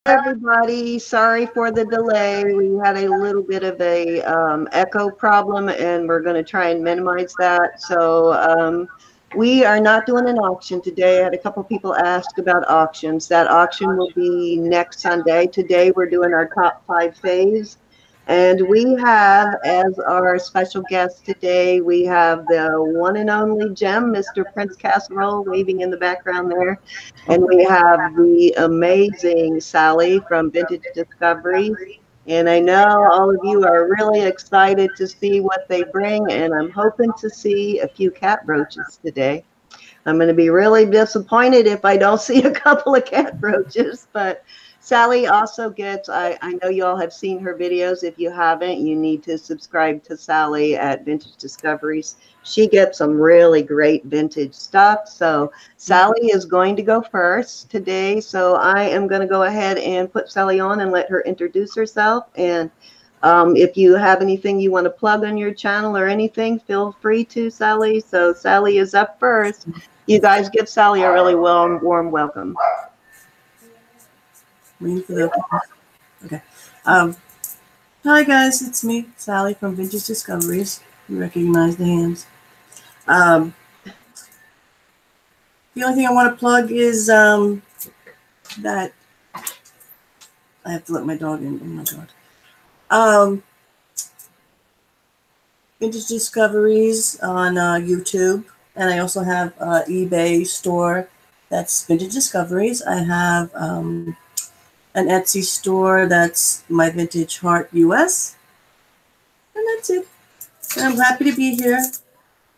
everybody. Sorry for the delay. We had a little bit of a echo problem, and we're going to try and minimize that. So we are not doing an auction today. I had a couple people ask about auctions. That auction will be next Sunday. Today we're doing our top 5 faves. And we have, as our special guest today, we have the one and only Gem, Mr. Prince Casserole, waving in the background there. And we have the amazing Sally from Vintage Discoveries. And I know all of you are really excited to see what they bring, and I'm hoping to see a few cat brooches today. I'm going to be really disappointed if I don't see a couple of cat brooches, but Sally also gets, I know you all have seen her videos. If you haven't, you need to subscribe to Sally at Vintage Discoveries. She gets some really great vintage stuff. So Sally is going to go first today. So I am going to go ahead and put Sally on and let her introduce herself. And if you have anything you want to plug on your channel or anything, feel free to, Sally. So Sally is up first. You guys give Sally a really warm welcome. Okay. Hi guys, it's me, Sally from Vintage Discoveries. You recognize the hands. The only thing I want to plug is that I have to let my dog in. Oh my god. Vintage Discoveries on YouTube, and I also have eBay store. That's Vintage Discoveries. I have an Etsy store, that's My Vintage Heart US. And that's it. And I'm happy to be here.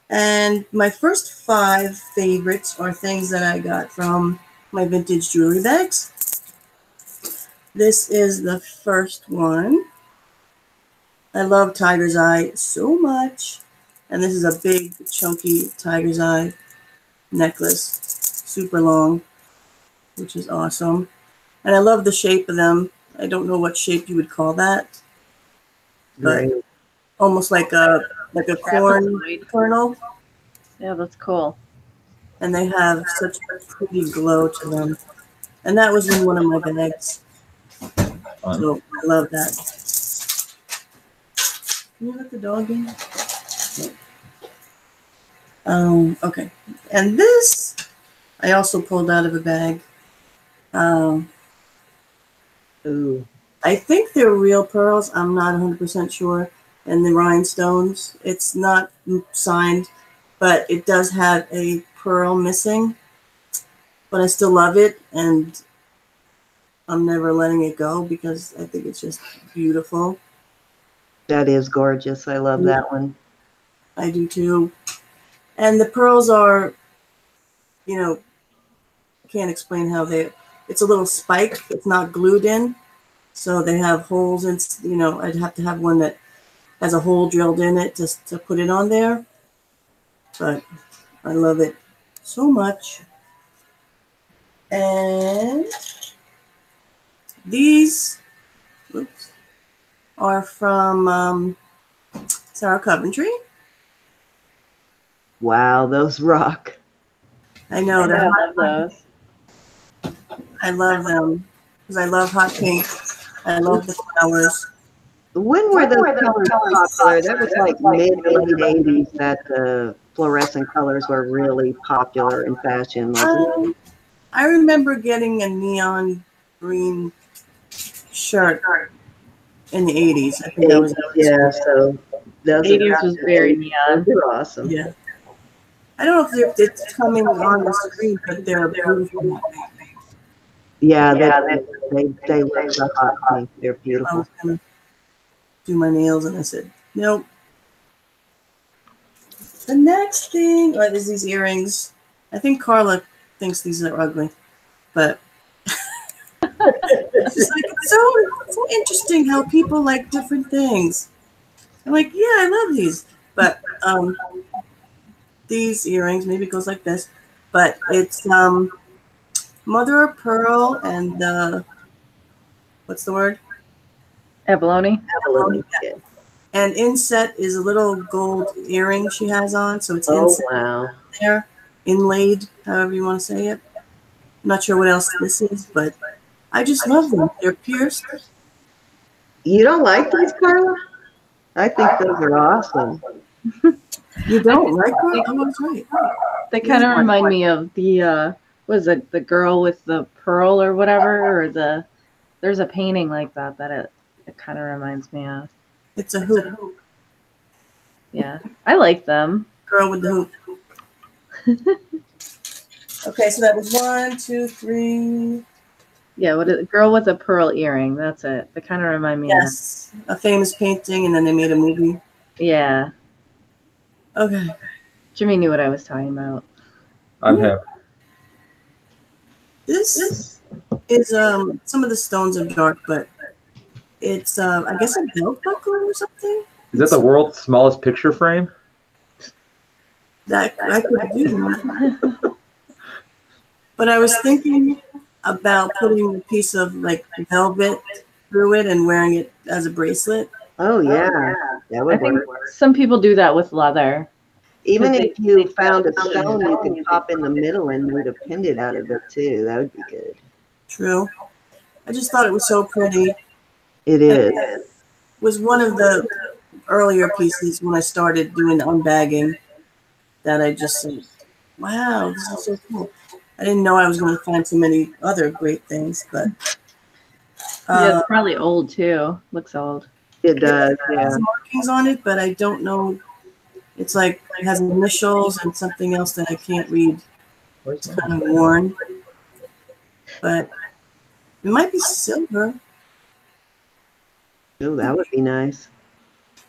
And my first 5 favorites are things that I got from my vintage jewelry bags. This is the first one. I love tiger's eye so much. And this is a big, chunky tiger's eye necklace. Super long, which is awesome. And I love the shape of them. I don't know what shape you would call that, but right. Almost like a corn kernel. Yeah, that's cool. And they have such a pretty glow to them. And that was in one of my bags. So I love that. Can you let the dog in? Okay. And this I also pulled out of a bag. Ooh. I think they're real pearls. I'm not 100% sure. And the rhinestones, it's not signed, but it does have a pearl missing. But I still love it, and I'm never letting it go because I think it's just beautiful. That is gorgeous. I love that one. I do too. And the pearls are, you know, can't explain how it's a little spike. It's not glued in. So they have holes in, you know, I'd have to have one that has a hole drilled in it just to put it on there. But I love it so much. And these are from Sarah Coventry. Wow, those rock. I know. I love those. I love them because I love hot pink. I love the flowers. When were those colors popular? That was like mid to late 80s that the fluorescent colors were really popular in fashion, wasn't it? I remember getting a neon green shirt in the 80s. I think that was so those 80s was very neon. They're awesome. Yeah. I don't know if it's coming on the screen, but they're beautiful. Yeah, they look the hot pink. They're beautiful. I was gonna do my nails, and I said, nope. The next thing is these earrings. I think Carla thinks these are ugly, but it's just like it's so interesting how people like different things. I'm like, yeah, I love these, but these earrings, maybe it goes like this, but it's mother of pearl and what's the word? Abalone. Abalone. Yeah. And inset is a little gold earring she has on, so it's inset there, inlaid, however you want to say it. I'm not sure what else this is, but I just love them. They're pierced. You don't like these, Carla? I think those are awesome. You don't like them? I was right. They kind of remind me of the was it the girl with the pearl or whatever, or there's a painting like that it kind of reminds me of. It's a hoop. Yeah, I like them. Girl with the hoop. Okay, so that was 1, 2, 3. Yeah, what is girl with a pearl earring? That's it. They kind of remind me Yes, a famous painting, and then they made a movie. of. Yeah, Okay. Jimmy knew what I was talking about. I'm him. This is some of the stones are dark, but it's I guess a belt buckle or something. Is that the world's smallest picture frame? That I could do that. But I was thinking about putting a piece of like velvet through it and wearing it as a bracelet. Oh yeah, that I would think work. some people do that with leather. Even they- if you found a stone you can pop in the middle and make a pendant out of it too, that would be good. True. I just thought it was so pretty. It is. It was one of the earlier pieces when I started doing the unbagging that I just said, wow, this is so cool. I didn't know I was going to find so many other great things, but Yeah, it's probably old too. Looks old. It does. it Yeah. has markings on it, but I don't know. It's like it has initials and something else that I can't read. It's kind of worn, but it might be silver. Oh, that would be nice.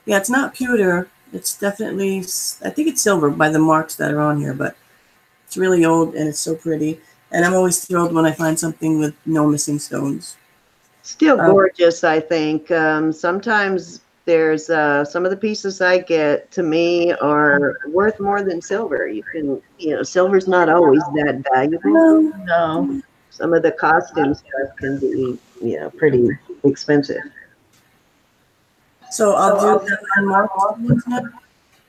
Yeah, it's not pewter. It's definitely, I think it's silver by the marks that are on here, but it's really old and it's so pretty. And I'm always thrilled when I find something with no missing stones. Still gorgeous, I think. Sometimes there's some of the pieces I get to me are worth more than silver. Silver's not always that valuable. No. Some of the costume stuff can be, pretty expensive. So I'll do the unmarked ones now.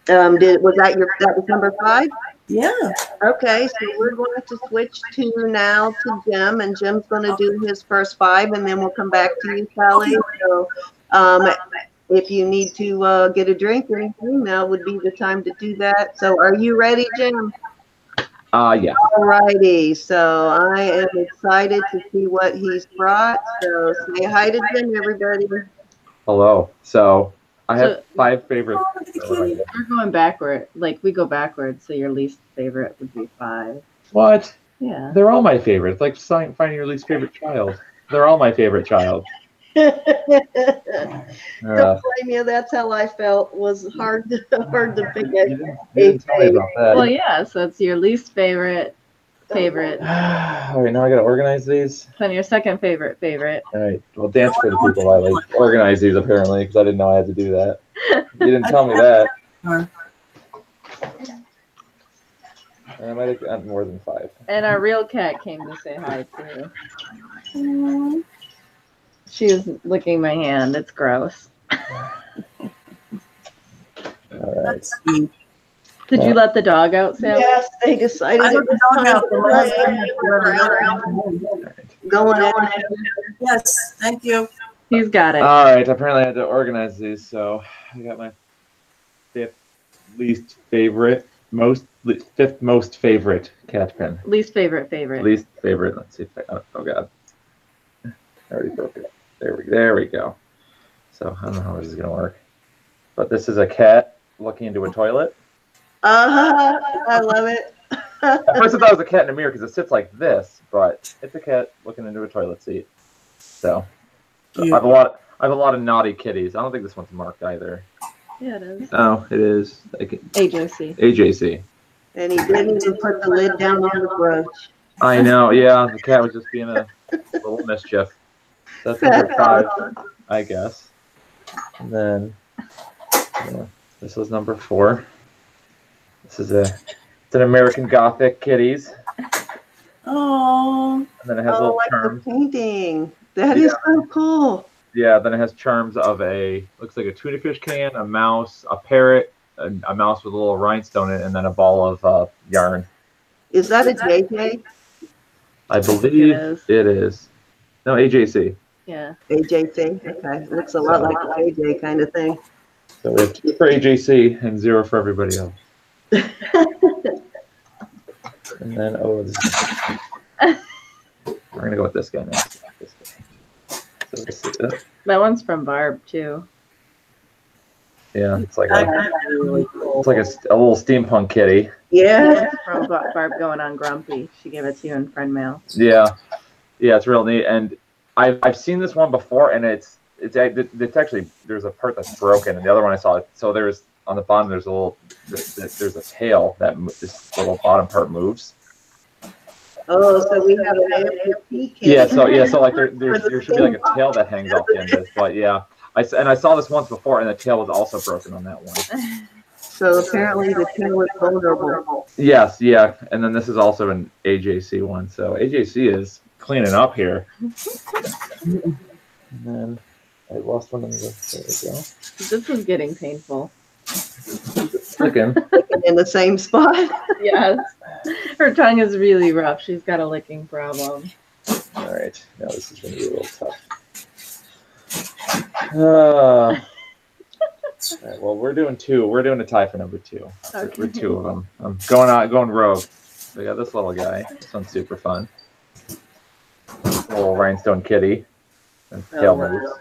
Was that was number 5? Yeah. Okay, so we're going to switch now to Jim, and Jim's going to do his first 5, and then we'll come back to you, Sally. So, if you need to get a drink or anything, now would be the time to do that. So, are you ready, Jim? Yeah. All righty. So, I am excited to see what he's brought. So, say hi to Jim, everybody. Hello. So I have 5 favorites. We're going backward. Like we go backwards, so your least favorite would be 5. What? Yeah. They're all my favorites. Like finding your least favorite child. They're all my favorite child. Don't blame you. That's how I felt. Was hard to pick You didn't tell me about that. Well, yeah. So it's your least favorite. All right, now I gotta organize these. Then your second favorite. All right, well, dance for the people. I like organize these apparently because I didn't know I had to do that. You didn't tell me that. I might have gotten more than 5. And our real cat came to say hi too. She was licking my hand. It's gross. All right. Did you let the dog out, Sam? Yes, they decided I it let the was dog time out. to going on. Yes, thank you. He's got it. All right. Apparently, I had to organize these. So I got my 5th least favorite, 5th most favorite cat pen. Least favorite. Least favorite. Let's see if oh god, I already broke it. There we go. So I don't know how this is gonna work, but this is a cat looking into a toilet. I love it. At first I thought it was a cat in a mirror because it sits like this, but it's a cat looking into a toilet seat. So I have a lot of naughty kitties. I don't think this one's marked either. Yeah, it is. Oh, it is. AJC. AJC. And he didn't even put the lid down on the brush. I know. Yeah, the cat was just being a little mischief. That's number 5, I guess. And then this was number 4. This is it's an American Gothic kitties. Oh. And then it has little like charms. the painting. That is so cool. Yeah, then it has charms of looks like a tuna fish can, a mouse, a parrot, a mouse with a little rhinestone in it, and then a ball of yarn. Is that a JJ? I believe it is. No, AJC. Yeah. AJC. Okay, looks a lot like an AJ kind of thing. So we have 2 for AJC and 0 for everybody else. And then, oh, we're gonna go with this guy next. This guy. So this is it. That one's from Barb too. Yeah, it's like a little steampunk kitty. Yeah. From Barb going on Grumpy. She gave it to you in friend mail. Yeah, it's real neat. And I've seen this one before, and it's actually, there's a part that's broken, and the other one I saw. So there's on the bottom, there's a tail that this little bottom part moves. Oh, so we have an amputee kit. Yeah, so like there should be like a tail that hangs off the end of this, but yeah, I saw this once before, and the tail was also broken on that one. So apparently the tail is vulnerable. Yes, yeah, and then this is also an AJC one, so AJC is cleaning up here. And then I lost one of the. There we go. This is getting painful. Licking. In the same spot. Yes. Her tongue is really rough. She's got a licking problem. All right, now this is going to be a little tough. All right, well, we're doing 2. We're doing a tie for number 2. Okay. We're 2 of them. I'm going rogue. We got this little guy. This one's super fun. Little rhinestone kitty. And tail moves.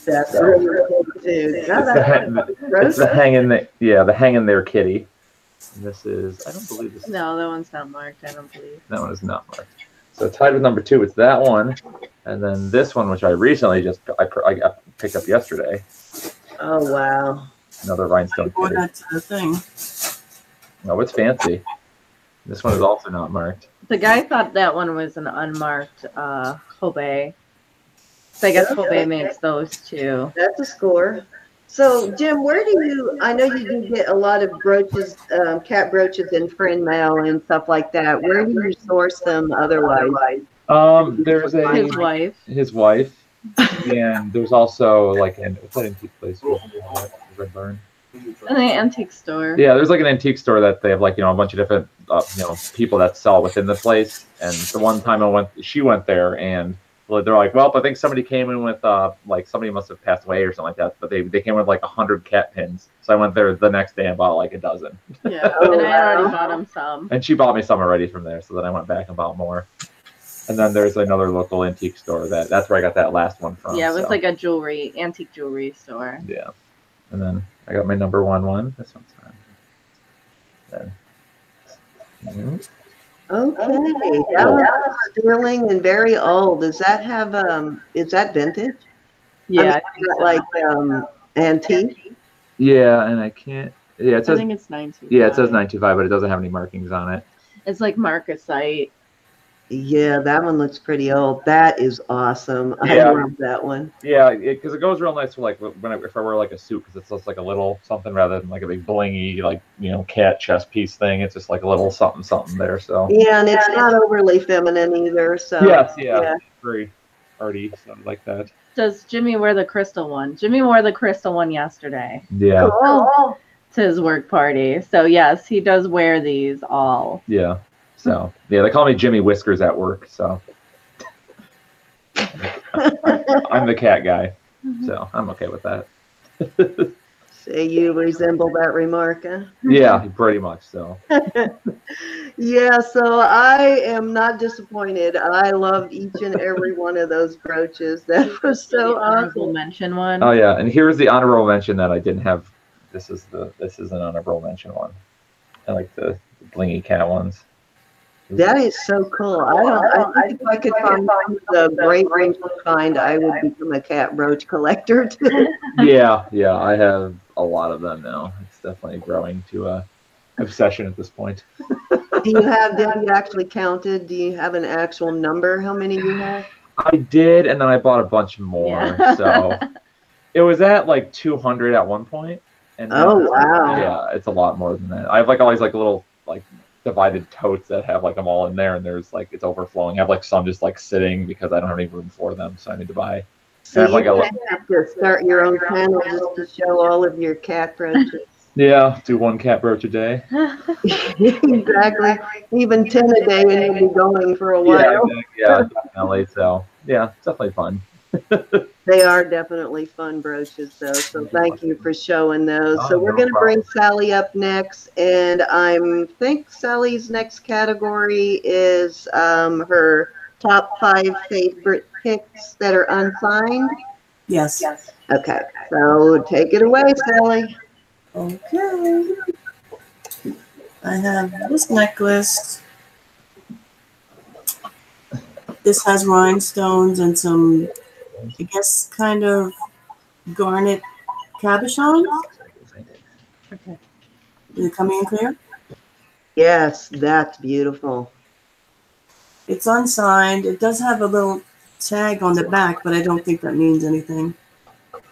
That's really cool too. It's the hang in there kitty. And this is, I don't believe this. No, that one's not marked. I don't believe. That one is not marked. So tied with number 2, it's that one, and then this one, which I recently I picked up yesterday. Oh wow! Another rhinestone kitty. That's the thing. Oh, it's fancy. This one is also not marked. The guy thought that one was an unmarked Hobey. So I guess Hobey makes those too. That's a score. So, Jim, where do you? I know you do get a lot of brooches, cat brooches in friend mail and stuff like that. Where do you source them otherwise? There's his wife, and there's also like what's that antique place? Red Barn. An antique store. Yeah, there's like an antique store that they have like a bunch of different people that sell within the place. And the one time she went there and. Well, they're like, well, I think somebody came in with like somebody must have passed away or something like that. But they came with like 100 cat pins. So I went there the next day and bought like a dozen. Yeah, and I had already bought him some. And she bought me some already from there. So then I went back and bought more. And then there's another local antique store that's where I got that last one from. Yeah, it was like a antique jewelry store. Yeah. And then I got my number one. This one's fine. Then. Okay, that was sterling and very old. Does that have is that vintage? Yeah, I mean, like antique. Yeah, and I can't. Yeah, it says. I think it's 925. Yeah, it says 925, but it doesn't have any markings on it. It's like marcasite. Yeah, that one looks pretty old. That is awesome. Yeah. I love that one. Yeah, because it goes real nice for like if I wear like a suit, because it's just like a little something rather than like a big blingy like cat chest piece thing. It's just like a little something there. So yeah, and it's not overly feminine either. So yes, very arty, something like that. Does Jimmy wear the crystal one? Jimmy wore the crystal one yesterday. Yeah. Cool. To his work party. So yes, he does wear these all. Yeah. So yeah, they call me Jimmy Whiskers at work. So I'm the cat guy. So I'm okay with that. Say you resemble that remark, huh? Yeah, pretty much so. Yeah, so I am not disappointed. I loved each and every one of those brooches. That was so Honorable awesome. mention one. Oh yeah, and here's the honorable mention that I didn't have. This is an honorable mention one. I like the blingy cat ones. That is so cool. I think if I could find the great range to find, I would become a cat brooch collector too. Yeah, I have a lot of them now. It's definitely growing to a obsession at this point. Have you actually counted? Do you have an actual number? How many you have? I did, and then I bought a bunch more. Yeah. So it was at like 200 at one point. And Oh, wow. Yeah, it's a lot more than that. I have like all these like little like divided totes that have like them all in there, and there's like it's overflowing. I have like some just like sitting because I don't have any room for them, so I need to buy. So have, like, you have to start your own channel just to show all of your cat brooches. Yeah, do one cat brooch a day. Exactly. Even 10 a day, and you'll be going for a while. Yeah, definitely. definitely. So yeah, it's definitely fun. They are definitely fun brooches, though. So thank you for showing those. So Oh, we're no going to bring problem. Sally up next, and I think Sally's next category is her top 5 favorite picks that are unsigned. Yes. Okay, so take it away, Sally. Okay. I have this necklace. This has rhinestones and some, I guess, kind of garnet cabochons. Okay. Is it coming in clear? Yes, that's beautiful. It's unsigned. It does have a little tag on the back, but I don't think that means anything.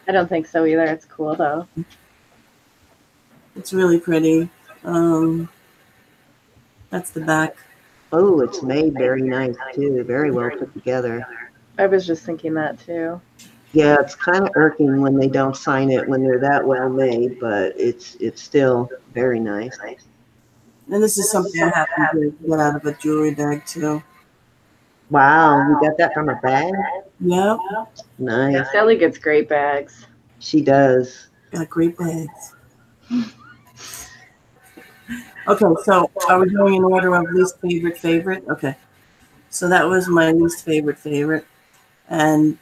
I don't think so either. It's cool though. It's really pretty. That's the back. Oh, it's made very nice, too. Very well put together. I was just thinking that too. Yeah, it's kind of irking when they don't sign it when they're that well made, but it's still very nice. And this is something I happen to get out of a jewelry bag too. Wow, you got that from a bag? Yep, Nice. Sally gets great bags. She does. got great bags. Okay, so are we going in order of least favorite? Okay. So that was my least favorite. And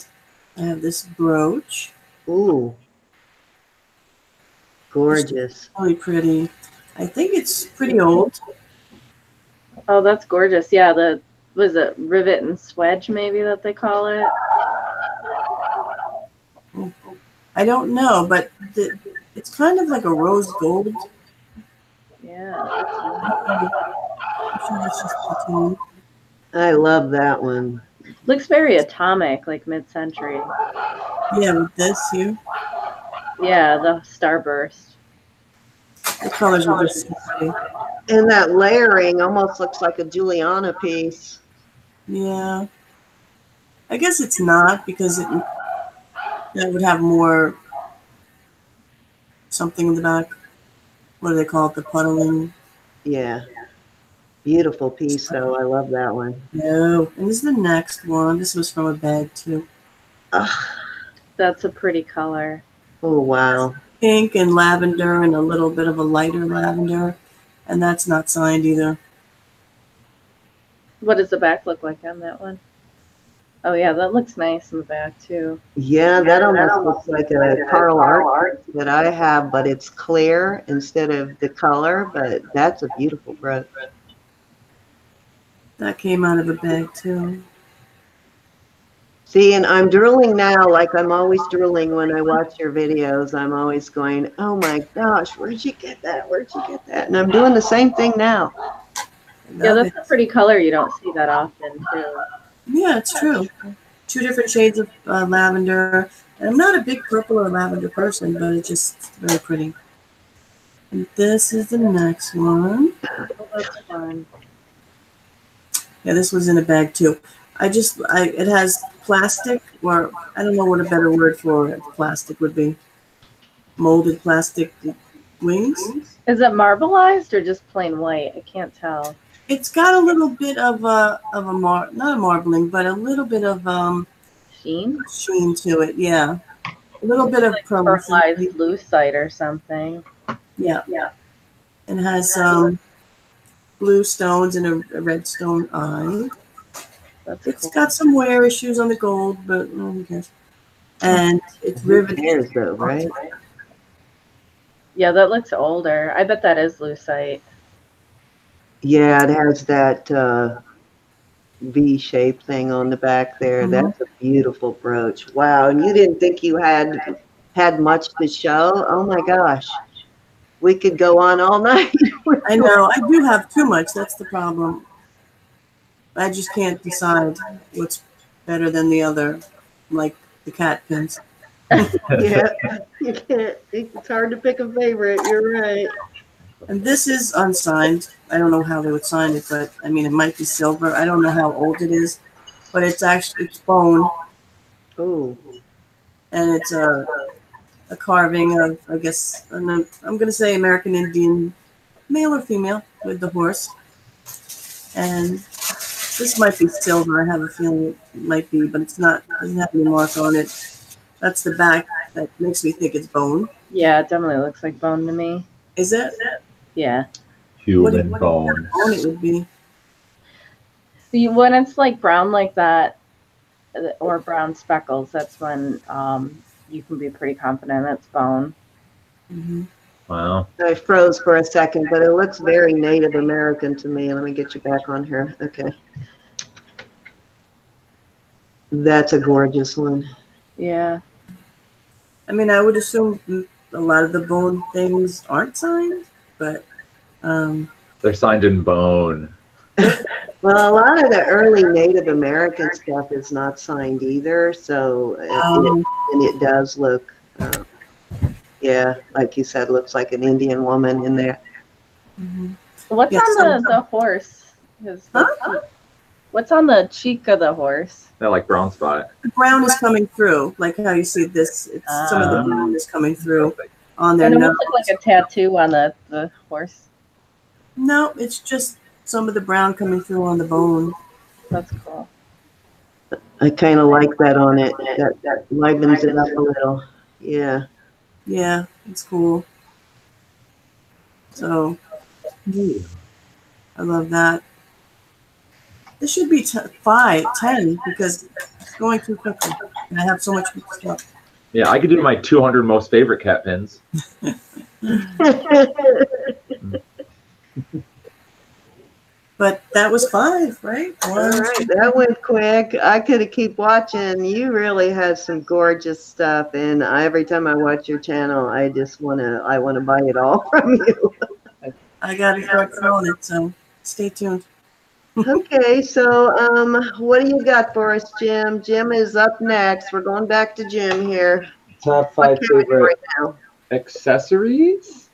I have this brooch. Ooh, gorgeous. Really pretty. I think it's pretty old. Oh, that's gorgeous. Yeah, the was it rivet and swedge maybe that they call it? I don't know, but it's kind of like a rose gold. Yeah. I'm sure that's just platinum. I love that one. Looks very atomic, like mid-century. Yeah, with this here. Yeah, the starburst. The colors are just so pretty. And that layering almost looks like a Juliana piece. Yeah. I guess it's not because that would have more something in the back. What do they call it? The puddling. Yeah. Beautiful piece, though. I love that one. No. And this is the next one. This was from a bag too. Ugh. That's a pretty color. Oh, wow. Pink and lavender and a little bit of a lighter lavender. And that's not signed either. What does the back look like on that one? Oh yeah, that looks nice in the back too. Yeah, that almost looks like a Carl Art that I have, but it's clear instead of the color. But that's a beautiful brooch. That came out of a bag too. See, and I'm drooling now like I'm always drooling when I watch your videos. I'm always going, oh my gosh, where'd you get that? Where'd you get that? And I'm doing the same thing now. Yeah, that's a pretty color. You don't see that often too. Yeah, it's true. 2 different shades of lavender. And I'm not a big purple or lavender person, but it's just very pretty. And this is the next one. Oh, that's fun. Yeah, this was in a bag too. It has plastic, or I don't know what a better word for plastic would be. Molded plastic wings. Is it marbleized or just plain white? I can't tell. It's got a little bit of not a marbling, but a little bit of Sheen? sheen to it. Yeah, a little bit of Like pearlescent. pearlized lucite or something. Yeah. It has blue stones and a red stone eye. That's It's cool. got some wear issues on the gold, but who cares? And it's Who riveted. cares, though, right? Yeah, that looks older. I bet that is lucite. Yeah, it has that V-shaped thing on the back there. That's a beautiful brooch. Wow, and you didn't think you had much to show? Oh my gosh. We could go on all night. I know. I do have too much. That's the problem. I just can't decide what's better than the other, like the cat pins. Yeah, you can't. It's hard to pick a favorite. You're right. And this is unsigned. I don't know how they would sign it, but I mean, it might be silver. I don't know how old it is, but it's bone, Oh, and it's a carving of, I guess, I'm going to say American Indian, male or female, with the horse. And This might be silver. I have a feeling it might be, but it's not. It doesn't have any mark on it. That's the back. That makes me think it's bone. Yeah, it definitely looks like bone to me. Is it? Yeah. Human What bone. bone it would be? When it's like brown like that, or brown speckles, that's when you can be pretty confident it's bone. Mm-hmm. Wow. I froze for a second, but it looks very Native American to me. Let me get you back on here. Okay. That's a gorgeous one. Yeah. I mean, I would assume a lot of the bone things aren't signed, but They're signed in bone. Well, a lot of the early Native American stuff is not signed either, so and it does look, yeah, like you said, looks like an Indian woman in there. mm-hmm. What's Yeah, on the horse? What's on the cheek of the horse? That like brown spot. The brown is coming through, like how you see this. It's, some of the brown is coming through on their And it nose. looks like a tattoo on the horse. No, it's just some of the brown coming through on the bone. That's cool. I kind of like that on it. That livens it up a little. Yeah. Yeah, it's cool. So I love that. This should be 10 because it's going too quickly, and I have so much stuff. Yeah, I could do my 200 most favorite cat pins. But that was 5, right? All right, that went quick. I could keep watching. You really had some gorgeous stuff, and every time I watch your channel, I want to buy it all from you. I got to start selling it, so stay tuned. Okay, so what do you got for us, Jim? Jim is up next. We're going back to Jim here. Top What 5 category favorite now? accessories?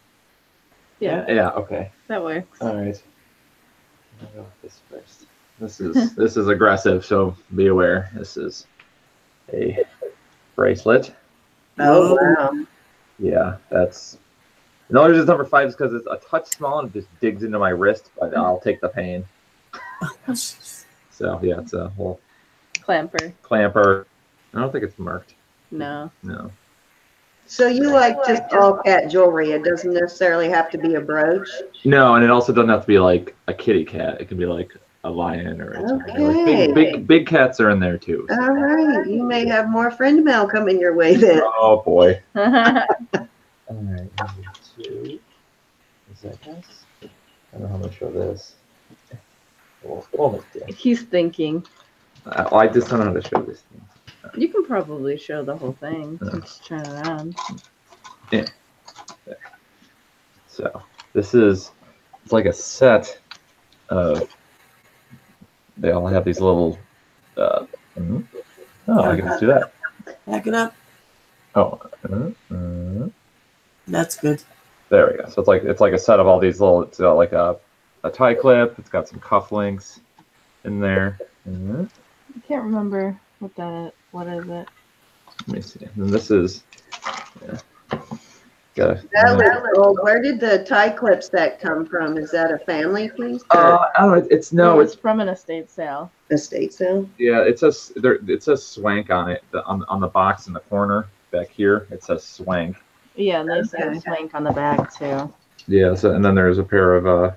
Yeah, Yeah, okay. that works. All right. I'll go with this first. This is aggressive, so be aware. This is a bracelet. Oh, wow. Yeah, that's. The only reason it's number 5 is because it's a touch small and it just digs into my wrist, but I'll take the pain. So yeah, it's a little clamper. I don't think it's marked. No. No. So you like just all cat jewelry. It doesn't necessarily have to be a brooch. No, and it also doesn't have to be like a kitty cat. It can be like a lion or a tiger. Okay. Like big cats are in there too. So. All right. You may have more friend mail coming your way then. Oh boy. All right, number 2. Is that this? I don't know how I'm gonna show this. He's thinking. I just don't know how to show this thing. You can probably show the whole thing. Just turn it on. Yeah. There. So it's like a set of. They all have these little. Oh, I can just do that. Back it up. Oh. That's good. There we go. So it's like a set of all these little. It's got like a tie clip. It's got some cufflinks in there. I can't remember what is it. Let me see. And this is. Yeah. Where did the tie clip set come from? Is that a family piece? It's from an estate sale. Estate sale? Yeah, it says swank on it. On the box in the corner back here, it says swank. Yeah, and they say swank on the back too. Yeah, so and then there's a pair of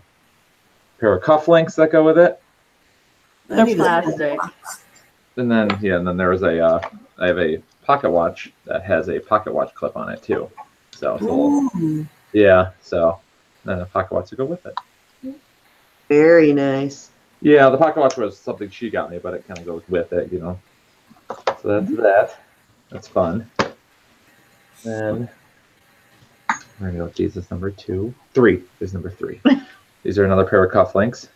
cufflinks that go with it. They're plastic. And then there was I have a pocket watch that has a pocket watch clip on it too. So it's a little, yeah, so then a pocket watch to go with it. Very nice. Yeah, the pocket watch was something she got me, but it kind of goes with it, you know. So that's that. That's fun. Then we're gonna go with Jesus number 2. 3 is number 3. These are another pair of cufflinks.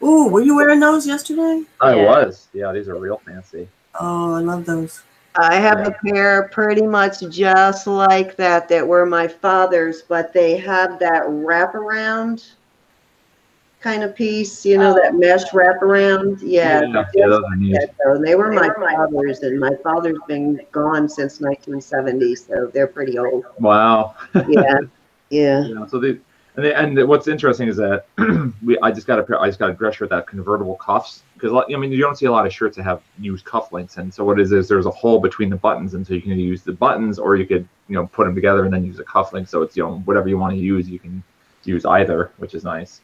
Ooh, were you wearing those yesterday? I was. Yeah, these are real fancy. Oh, I love those. I have a pair pretty much just like that were my father's, but they have that wraparound kind of piece, you know, that mesh wraparound. Yeah, those are neat. They were my father's, and my father's been gone since 1970, so they're pretty old. Wow. Yeah. So And what's interesting is that I just got a dress shirt that convertible cuffs, because I mean you don't see a lot of shirts that have used cuff links, and so what is there's a hole between the buttons, and so you can either use the buttons or you could put them together and then use a cuff link. So it's whatever you want to use, you can use either, which is nice.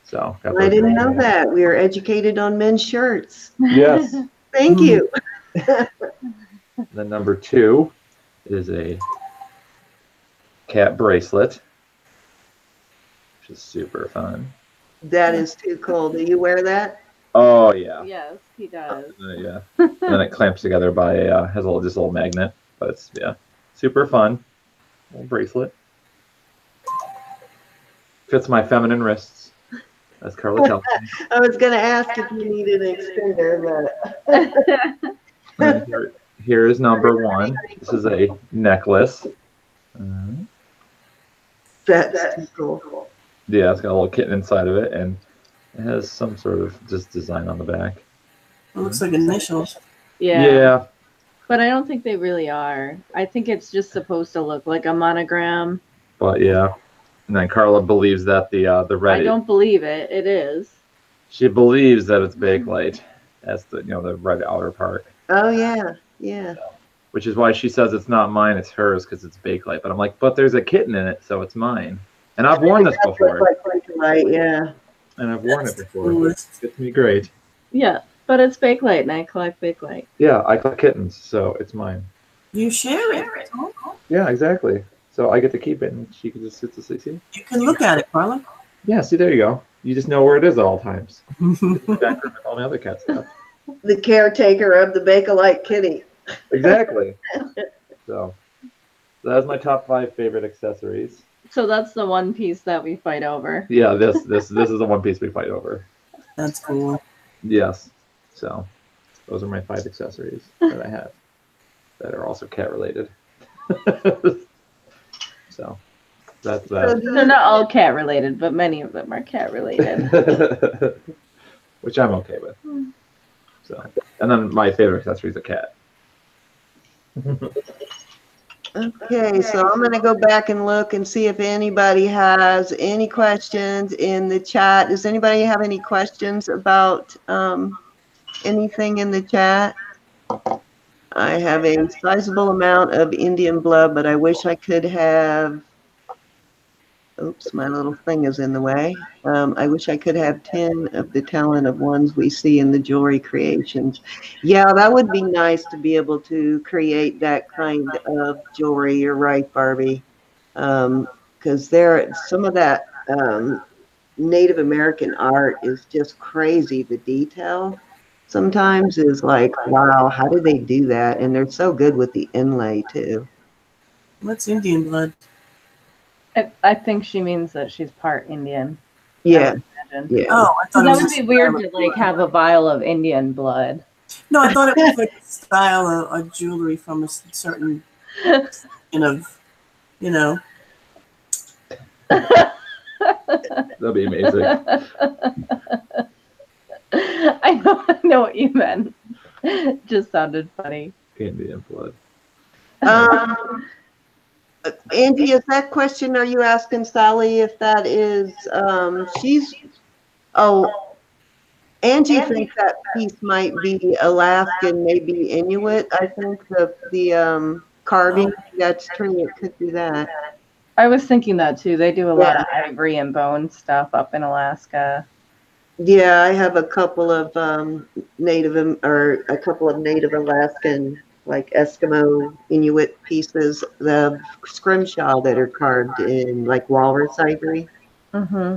So I didn't know that. We are educated on men's shirts. Yes. Thank you. Then number 2 is a cat bracelet, which is super fun. That is too cool. Do you wear that? Oh yeah. Yes, he does. Yeah. And then it clamps together by has a little magnet, but it's super fun. Little bracelet. Fits my feminine wrists, as Carla tells me. I was going to ask if you needed an extender, but Here is number 1. This is a necklace. that's too cool. Yeah, it's got a little kitten inside of it, and it has some sort of just design on the back. It looks like initials. Yeah. But I don't think they really are. I think it's just supposed to look like a monogram. But yeah. And then Carla believes that the red. I don't believe it. It is. She believes that it's Bakelite. That's the the red outer part. Oh yeah, yeah. Which is why she says it's not mine, it's hers, because it's Bakelite. But I'm like, but there's a kitten in it, so it's mine. And I've worn this before. Right, yeah. And I've worn it before. It fits me great. Yeah, but it's Bakelite, and I collect Bakelite. Yeah, I collect kittens, so it's mine. You share it. Yeah, exactly. So I get to keep it, and she can just sit to see. You can look at it, Carla. Yeah, see, there you go. You just know where it is at all times. Back with all the other cat stuff. The caretaker of the Bakelite kitty. Exactly. So that's my top 5 favorite accessories. So that's the one piece that we fight over. Yeah, this is the one piece we fight over. That's cool. Yes. So those are my 5 accessories that I have that are also cat related. So that's that. They're not all cat related, but many of them are cat related. Which I'm okay with. So, and then my favorite accessory is a cat. Okay, so I'm going to go back and look and see if anybody has any questions in the chat. Does anybody have any questions about anything in the chat? I have a sizable amount of Indian blood, but I wish I could have, oops, my little thing is in the way. I wish I could have 10 of the talent of ones we see in the jewelry creations. Yeah, that would be nice to be able to create that kind of jewelry. You're right, Barbie. Because some of that Native American art is just crazy. The detail sometimes is like, wow, how did they do that? And they're so good with the inlay too. What's Indian blood? I think she means that she's part Indian. Yeah. Yeah. Oh, I thought That it would was be weird to like have a vial of Indian blood. No, I thought it was like a style of jewelry from a certain That'd be amazing. I know what you meant. Just sounded funny. Indian blood. Angie, is that question, are you asking Sally if that is, Angie thinks that piece might be Alaskan, maybe Inuit. I think the carving, that's true, it could be that. I was thinking that too. They do a lot of ivory and bone stuff up in Alaska. Yeah, I have a couple of Native Alaskan, like Eskimo Inuit pieces of scrimshaw that are carved in like walrus ivory. Mm-hmm.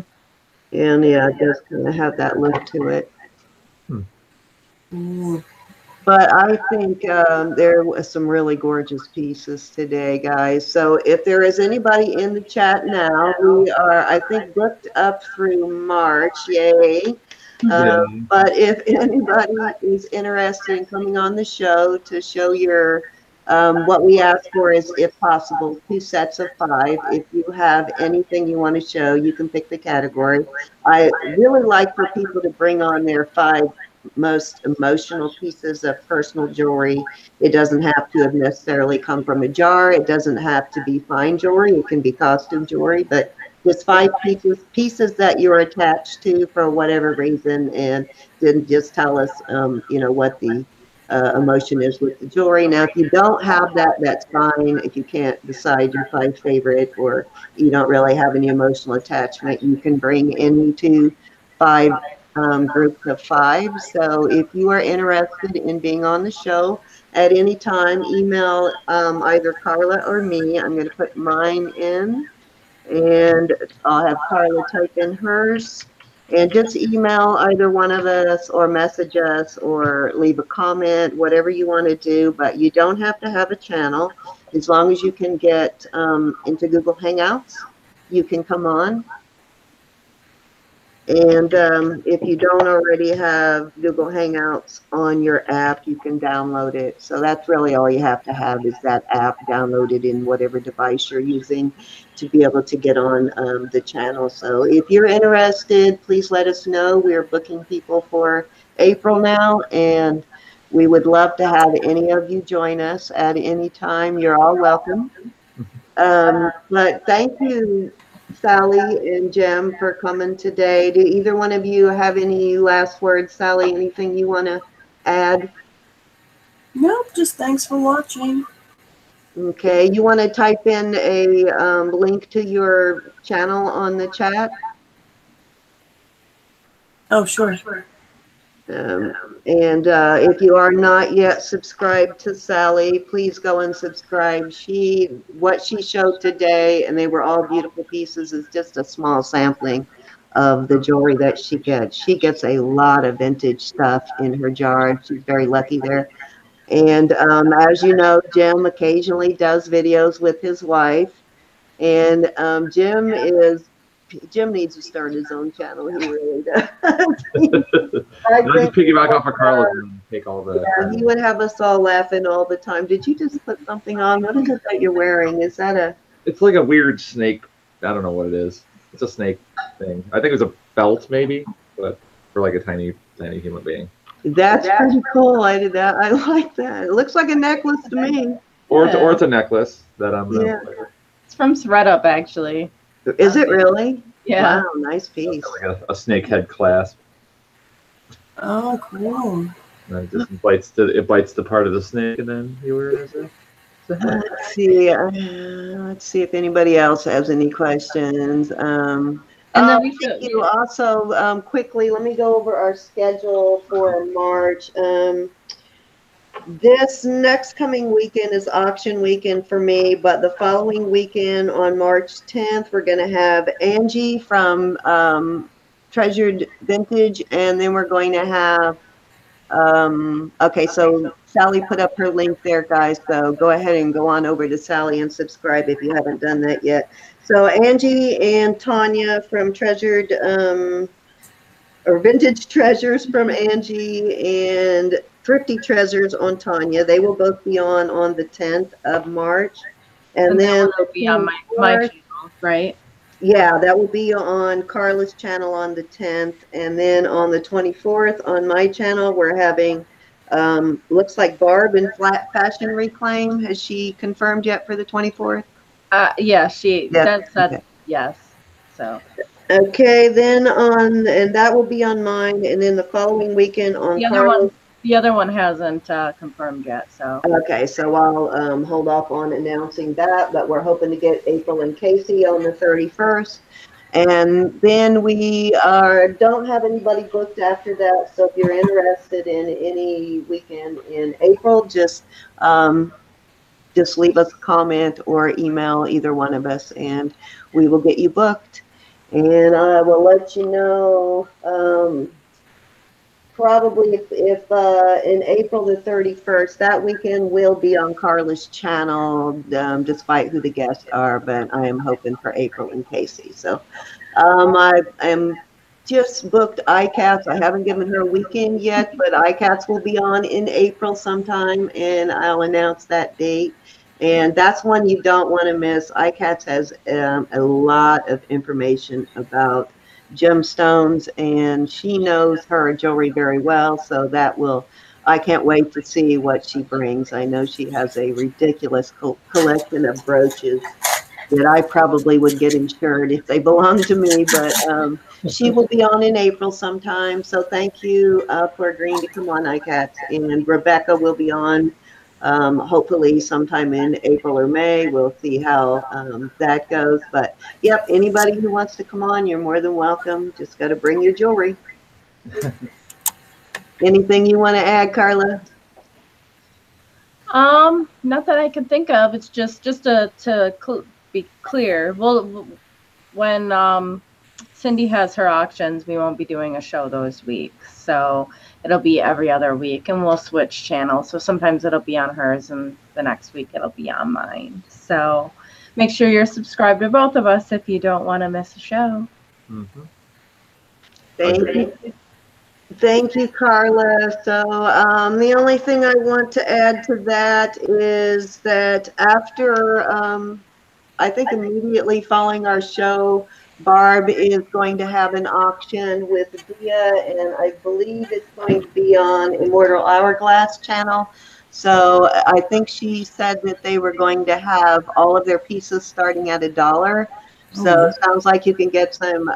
And yeah, it does kind of have that look to it. But I think there were some really gorgeous pieces today, guys. So if there is anybody in the chat now, we are, I think, booked up through March. Yay. But if anybody is interested in coming on the show to show your, what we ask for is, if possible, 2 sets of 5. If you have anything you want to show, you can pick the category. I really like for people to bring on their 5 most emotional pieces of personal jewelry. It doesn't have to have necessarily come from a jar. It doesn't have to be fine jewelry. It can be costume jewelry, but just 5 pieces that you're attached to for whatever reason, and then just tell us, what the emotion is with the jewelry. Now, if you don't have that, that's fine. If you can't decide your 5 favorite, or you don't really have any emotional attachment, you can bring any 5 groups of 5. So if you are interested in being on the show at any time, email either Carla or me. I'm going to put mine in, and I'll have Carla type in hers. And just email either one of us or message us or leave a comment, whatever you want to do. But you don't have to have a channel. As long as you can get into Google Hangouts, you can come on. And if you don't already have Google Hangouts on your app, you can download it. So that's really all you have to have, is that app downloaded in whatever device you're using to be able to get on the channel. So if you're interested, please let us know. We're booking people for April now, and we would love to have any of you join us at any time. You're all welcome. But thank you, Sally and Jem, for coming today. Do either one of you have any last words? Sally, anything you want to add? Nope, just thanks for watching. Okay, you want to type in a link to your channel on the chat? Oh, sure. And if you are not yet subscribed to Sally, please go and subscribe. What she showed today, and they were all beautiful pieces, is just a small sampling of the jewelry that she gets. She gets a lot of vintage stuff in her jar. She's very lucky there. And as you know, Jim occasionally does videos with his wife. And Jim needs to start his own channel. He really does. I just piggyback off of Carla and take all the. Yeah, he would have us all laughing all the time. Did you just put something on? What is it that you're wearing? Is that a? It's like a weird snake. I don't know what it is. It's a snake thing. I think it was a belt, maybe, but for like a tiny human being. That's pretty cool. I did that. I like that. It looks like a necklace to me. Or it's a necklace that I'm. Yeah. It's from ThredUp, actually. Is it really? Yeah. Wow, nice piece. Like a snake head clasp. Oh, cool. And it just bites the part of the snake, and then you wear it as a head. Let's see if anybody else has any questions. And then we thank you. Also, quickly, let me go over our schedule for March. This next coming weekend is auction weekend for me, but the following weekend on March 10th, we're going to have Angie from Treasured Vintage, and then we're going to have, okay, so Sally put up her link there, guys, so go ahead and go on over to Sally and subscribe if you haven't done that yet. So Angie and Tanya from Treasured, or Vintage Treasures from Angie, and Thrifty Treasures on Tanya. They will both be on the 10th of March. And then will be on my channel, right? Yeah, that will be on Carla's channel on the 10th. And then on the 24th on my channel, we're having, looks like Barb in Flat Fashion Reclaim. Has she confirmed yet for the 24th? Yeah, that's okay. Yes. So. Okay, then and that will be on mine. And then the following weekend on Carla's. The other one hasn't confirmed yet, so. Okay, so I'll hold off on announcing that, but we're hoping to get April and Casey on the 31st. And then we don't have anybody booked after that, so if you're interested in any weekend in April, just leave us a comment or email either one of us, and we will get you booked. And I will let you know probably if in April the 31st, that weekend will be on Carla's channel, despite who the guests are, but I am hoping for April and Casey. So I am just booked iCats. I haven't given her a weekend yet, but iCats will be on in April sometime, and I'll announce that date. And that's one you don't want to miss. iCats has a lot of information about gemstones, and she knows her jewelry very well, so I can't wait to see what she brings. I know she has a ridiculous collection of brooches, that I probably would get insured if they belonged to me, but she will be on in April sometime. So thank you for agreeing to come on, iCats. And Rebecca will be on hopefully sometime in April or May. We'll see how that goes. But yep, anybody who wants to come on, you're more than welcome. Just got to bring your jewelry. Anything you want to add, Carla? Not that I can think of. It's just to be clear. Well, when Cindy has her auctions, we won't be doing a show those weeks. So it'll be every other week, and we'll switch channels. So sometimes it'll be on hers, and the next week it'll be on mine. So make sure you're subscribed to both of us if you don't want to miss a show. Mm-hmm. Thank you. Thank you, Carla. So the only thing I want to add to that is that after, I think immediately following our show, Barb is going to have an auction with Dia, and I believe it's going to be on Immortal Hourglass channel. So I think she said that they were going to have all of their pieces starting at $1. So it sounds like you can get some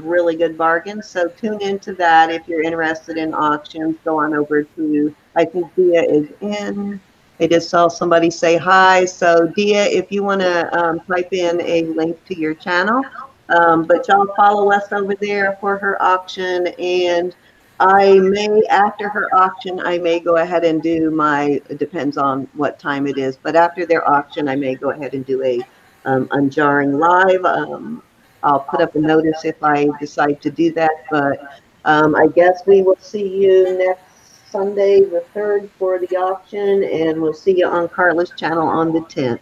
really good bargains. So tune into that if you're interested in auctions. Go on over to, I think Dia is in. I just saw somebody say hi. So Dia, if you want to type in a link to your channel, but y'all follow us over there for her auction. And I may, after her auction, I may go ahead and do my, it depends on what time it is, but after their auction, I may go ahead and do a unjarring live. I'll put up a notice if I decide to do that, but I guess we will see you next Sunday, the 3rd, for the auction, and we'll see you on Carla's channel on the 10th.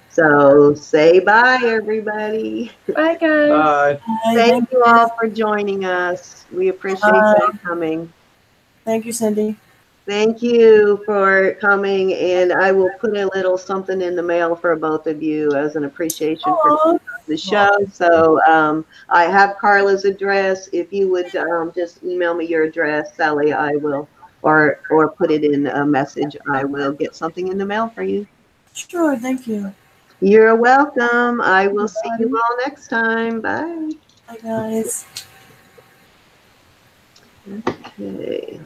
So say bye, everybody. Bye, guys. Bye. Thank you all for joining us. We appreciate you coming. Thank you, Cindy. Thank you for coming, and I will put a little something in the mail for both of you as an appreciation for the show. So I have Carla's address. If you would just email me your address, Sally, I will, or put it in a message, I will get something in the mail for you. Sure, thank you. You're welcome. I will see you all next time. Bye. Bye, guys. Okay.